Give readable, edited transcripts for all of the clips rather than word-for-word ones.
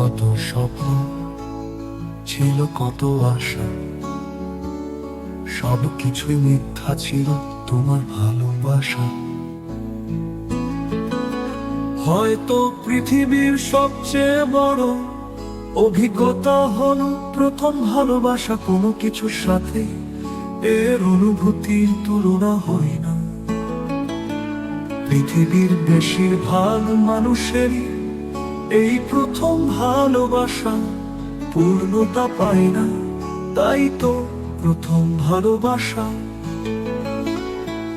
কত স্বপ্ন, ছিল কত আশা, সব কিছুই মিথ্যা ছিল তোমার ভালোবাসা। হয়তো পৃথিবীর সবচেয়ে বড় অভিজ্ঞতা হলো প্রথম ভালোবাসা। কোনো কিছুর সাথে এর অনুভূতির তুলনা হয় না। পৃথিবীর বেশিরভাগ মানুষেরই এই প্রথম ভালোবাসা পূর্ণতা পায় না। তাই তো প্রথম ভালোবাসা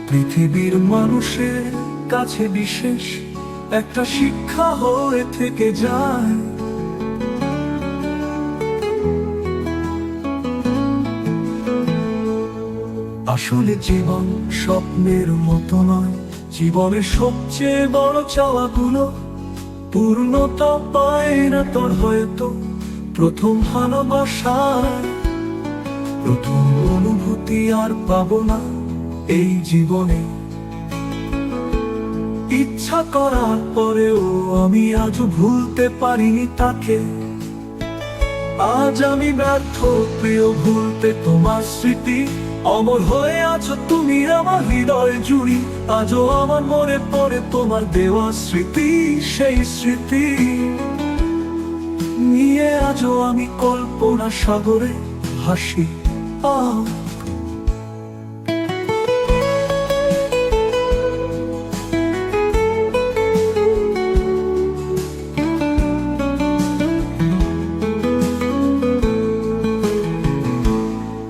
পৃথিবীর মানুষের কাছে বিশেষ একটা শিক্ষা হয়ে থেকে যায়। আসলে জীবন স্বপ্নের মতো নয়। জীবনের সবচেয়ে বড় চাওয়াগুলো পূর্ণতা পায় না। তোর হয়তো প্রথম ভালোবাসা, প্রথম অনুভূতি আর পাবো না এই জীবনে। ইচ্ছা করার পরেও আমি আজও ভুলতে পারিনি তাকে। আজ আমি ব্যর্থ প্রিয় ভুলতে তোমার স্মৃতি। অমর হয়ে আছো তুমি আমার হৃদয় জুড়ি। আজও আমার মনে পড়ে তোমার দেওয়া স্মৃতি। সেই স্মৃতি নিয়ে আজও আমি কল্পনা সাগরে ভাসি।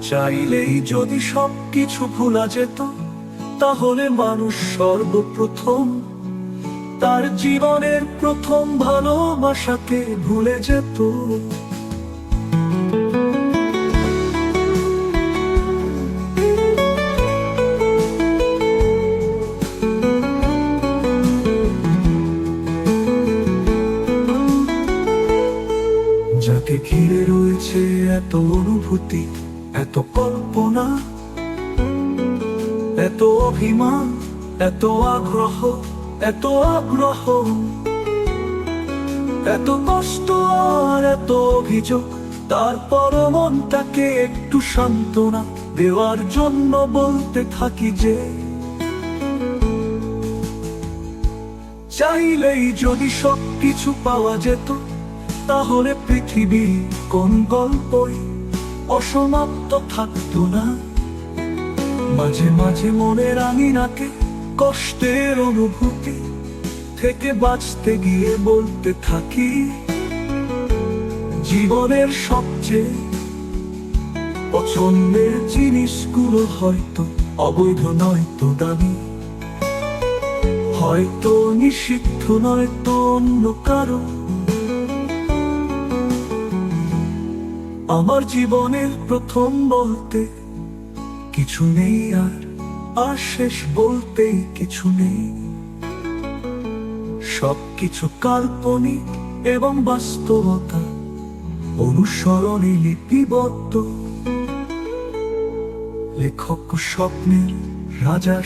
চাইলেই যদি সবকিছু ভুলা যেত, তাহলে মানুষ সর্বপ্রথম তার জীবনের প্রথম ভালোবাসাকে ভুলে যেত। যাকে ঘিরে রয়েছে এত অনুভূতি, এত কল্পনা, এত অভিমান, এত আগ্রহ, এত আগ্রহ, এত কষ্ট আর এত অভিযোগ, তারপরও মনটাকে একটু সান্ত্বনা দেওয়ার জন্য বলতে থাকি যে চাইলেই যদি সবকিছু পাওয়া যেত, তাহলে পৃথিবীর কোন গল্পই অসমাপ্ত থাকতো না। মাঝে মাঝে মনের আঙিনাকে কষ্টের অনুভূতি থেকে বাঁচতে গিয়ে বলতে থাকি, জীবনের সবচেয়ে পছন্দের জিনিসগুলো হয়তো অবৈধ নয় তো দামি, হয়তো নিষিদ্ধ নয় তো অন্য কারো। আমার জীবনের প্রথম বলতে কিছু নেই আর শেষ বলতে কিছু নেই। সবকিছু কাল্পনিক এবং বাস্তবতা অনুসরণে লিপিবদ্ধ। লেখক স্বপ্নের রাজা।